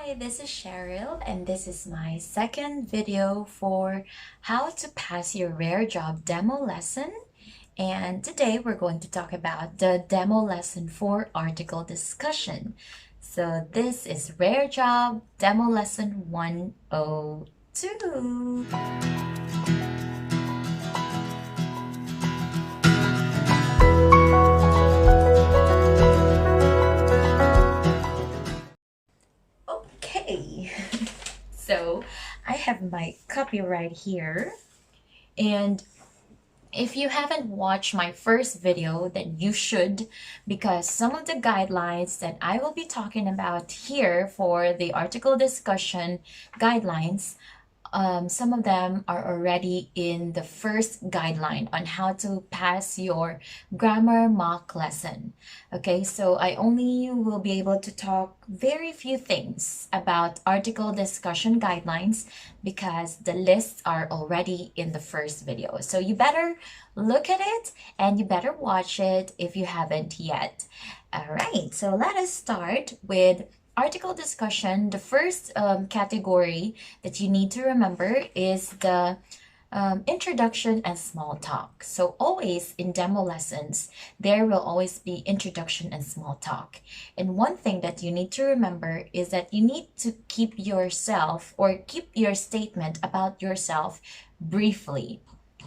Hi, this is Cheryl, and this is my second video for how to pass your Rarejob demo lesson. And today we're going to talk about the demo lesson for article discussion. So this is Rarejob demo lesson 102. Okay, so I have my copy right here, and if you haven't watched my first video, then you should, because some of the guidelines that I will be talking about here for the article discussion guidelines, some of them are already in the first guideline on how to pass your grammar mock lesson. Okay, so I only will be able to talk very few things about article discussion guidelines because the lists are already in the first video. So you better look at it and you better watch it if you haven't yet. All right, so let us start with article discussion. The first category that you need to remember is the introduction and small talk. So always in demo lessons, there will always be introduction and small talk. And one thing that you need to remember is that you need to keep yourself or keep your statement about yourself briefly.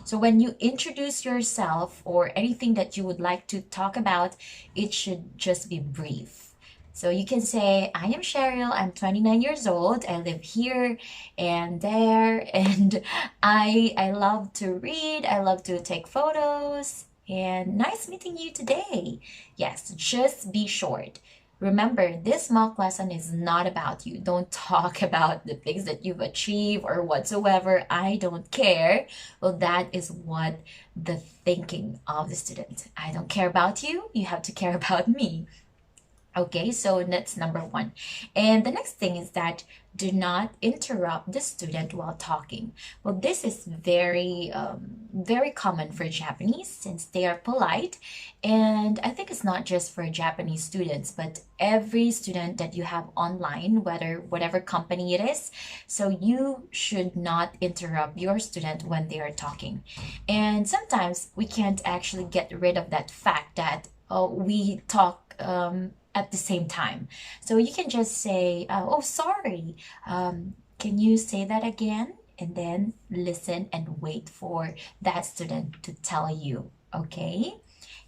So when you introduce yourself or anything that you would like to talk about, it should just be brief. So you can say, I am Cheryl, I'm 29 years old, I live here and there, and I love to read, I love to take photos, and nice meeting you today. Yes, just be short. Remember, this mock lesson is not about you. Don't talk about the things that you've achieved or whatsoever. I don't care. Well, that is what the thinking of the student. I don't care about you. You have to care about me. Okay, so that's number one. And the next thing is that do not interrupt the student while talking. Well, this is very common for Japanese since they are polite. And I think it's not just for Japanese students, but every student that you have online, whatever company it is. So you should not interrupt your student when they are talking. And sometimes we can't actually get rid of that fact that we talk at the same time. So you can just say, oh, sorry, can you say that again? And then listen and wait for that student to tell you, okay?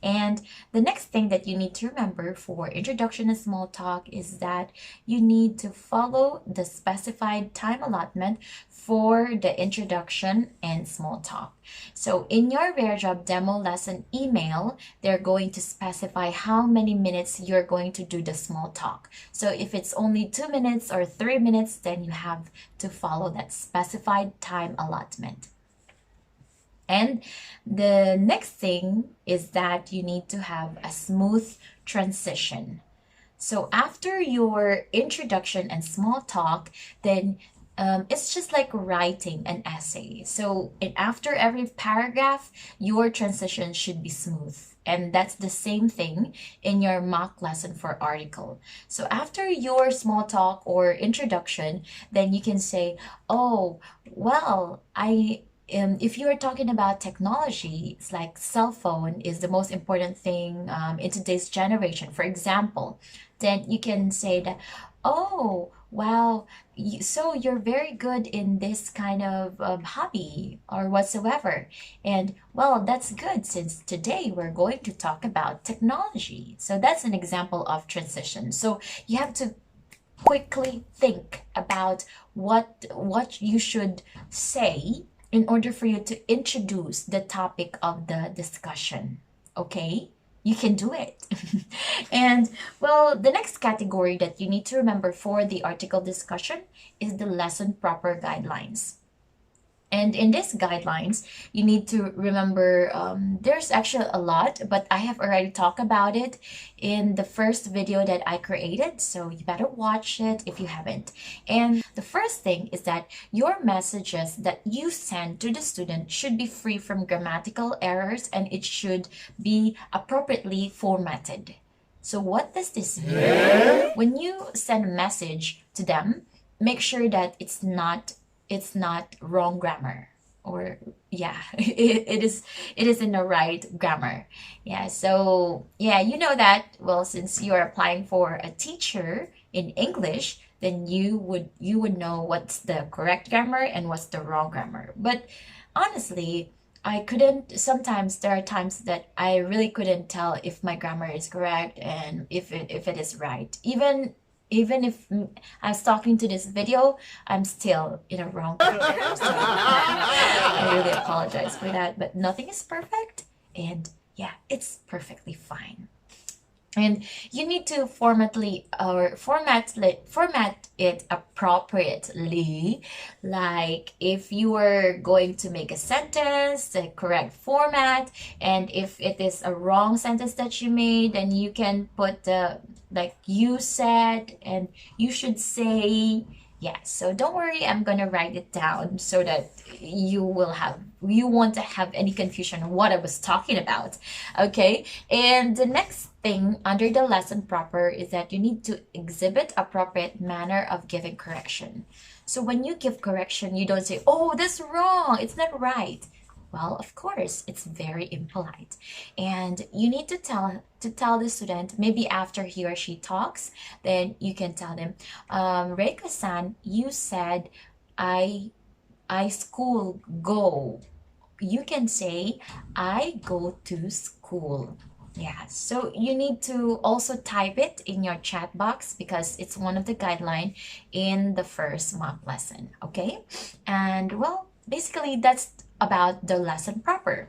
And the next thing that you need to remember for introduction and small talk is that you need to follow the specified time allotment for the introduction and small talk. So in your Rarejob demo lesson email, they're going to specify how many minutes you're going to do the small talk. So if it's only 2 minutes or 3 minutes, then you have to follow that specified time allotment. And the next thing is that you need to have a smooth transition. So after your introduction and small talk, then it's just like writing an essay. So after every paragraph, your transition should be smooth. And that's the same thing in your mock lesson for article. So after your small talk or introduction, then you can say, oh, well, if you are talking about technology, it's like cell phone is the most important thing in today's generation, for example, then you can say that, oh, wow, so you're very good in this kind of hobby or whatsoever. And well, that's good since today we're going to talk about technology. So that's an example of transition. So you have to quickly think about what you should say in order for you to introduce the topic of the discussion. Okay? You can do it. And well, the next category that you need to remember for the article discussion is the lesson proper guidelines. And in these guidelines, you need to remember there's actually a lot, but I have already talked about it in the first video that I created. So you better watch it if you haven't. And the first thing is that your messages that you send to the student should be free from grammatical errors and it should be appropriately formatted. So what does this mean? When you send a message to them, make sure that it's not wrong grammar, or yeah, it is in the right grammar. Yeah, so yeah, you know that, well, since you're applying for a teacher in English, then you would know what's the correct grammar and what's the wrong grammar. But honestly, I couldn't, sometimes there are times that I really couldn't tell if my grammar is correct and if it is right. Even if I was talking to this video, I'm still in a wrong grammar. So I really apologize for that, but nothing is perfect, and yeah, it's perfectly fine. And you need to format it appropriately. Like if you are going to make a sentence, the correct format, and if it is a wrong sentence that you made, then you can put the, like, you said and you should say. Yeah, so don't worry, I'm gonna write it down so that you won't have any confusion on what I was talking about. Okay, and the next thing under the lesson proper is that you need to exhibit appropriate manner of giving correction. So when you give correction, you don't say, "Oh, that's wrong, it's not right." Well, of course, it's very impolite. And you need to tell the student, maybe after he or she talks, then you can tell them, Reiko-san, you said I school go. You can say I go to school. Yeah, so you need to also type it in your chat box because it's one of the guideline in the first mock lesson, okay? And well, basically that's about the lesson proper.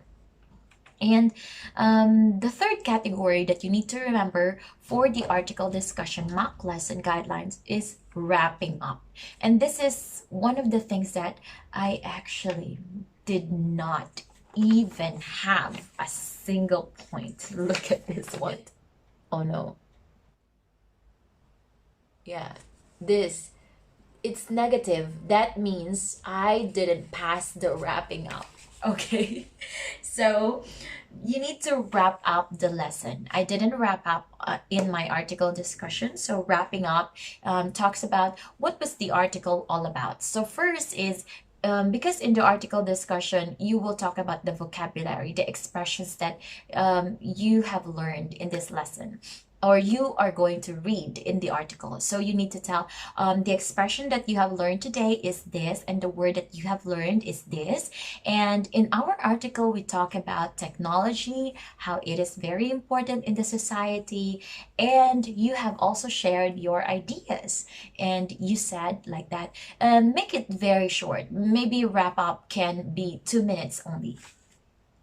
And the third category that you need to remember for the article discussion mock lesson guidelines is wrapping up. And this is one of the things that I actually did not even have a single point. Look at this one. Oh no. Yeah, this, it's negative. That means I didn't pass the wrapping up. Okay, so you need to wrap up the lesson. I didn't wrap up in my article discussion. So wrapping up talks about what was the article all about. So first is because in the article discussion, you will talk about the vocabulary, the expressions that you have learned in this lesson, or you are going to read in the article. So you need to tell the expression that you have learned today is this, and the word that you have learned is this. And in our article, we talk about technology, how it is very important in the society, and you have also shared your ideas. And you said like that, make it very short. Maybe wrap up can be 2 minutes only.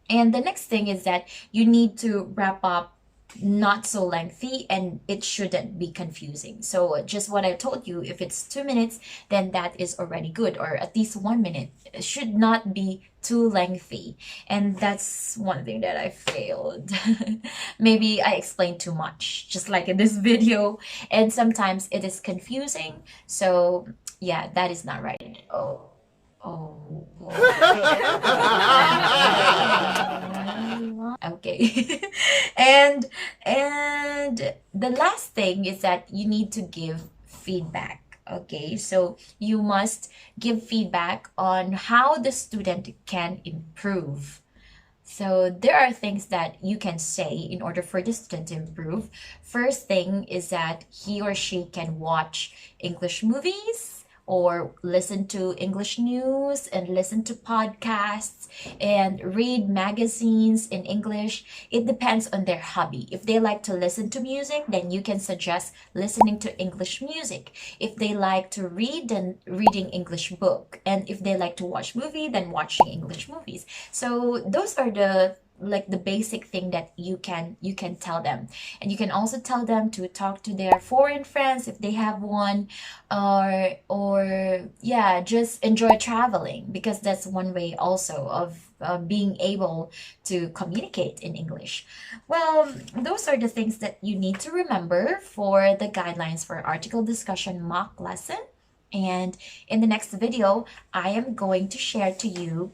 And the next thing is that you need to wrap up not so lengthy, and it shouldn't be confusing. So just what I told you, if it's 2 minutes, then that is already good, or at least 1 minute. It should not be too lengthy. And that's one thing that I failed. Maybe I explained too much, just like in this video, and sometimes it is confusing. So yeah, that is not right. Oh. Oh. Okay. and the last thing is that you need to give feedback. Okay, so you must give feedback on how the student can improve. So there are things that you can say in order for the student to improve. First thing is that he or she can watch English movies, or listen to English news, and listen to podcasts, and read magazines in English. It depends on their hobby. If they like to listen to music, then you can suggest listening to English music. If they like to read, then reading English book. And if they like to watch movie, then watching English movies. So those are the basic thing that you can tell them. And you can also tell them to talk to their foreign friends if they have one, or yeah, just enjoy traveling, because that's one way also of being able to communicate in English. Well, those are the things that you need to remember for the guidelines for article discussion mock lesson. And in the next video, I am going to share to you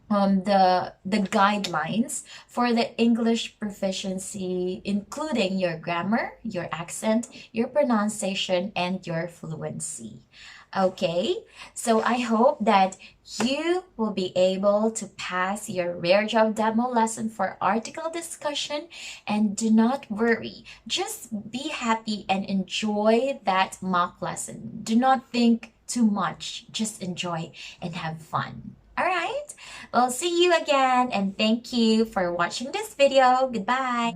the guidelines for the English proficiency, including your grammar, your accent, your pronunciation, and your fluency. Okay, so I hope that you will be able to pass your Rarejob demo lesson for article discussion, and do not worry. Just be happy and enjoy that mock lesson. Do not think too much. Just enjoy and have fun. All right, we'll see you again, and thank you for watching this video. Goodbye.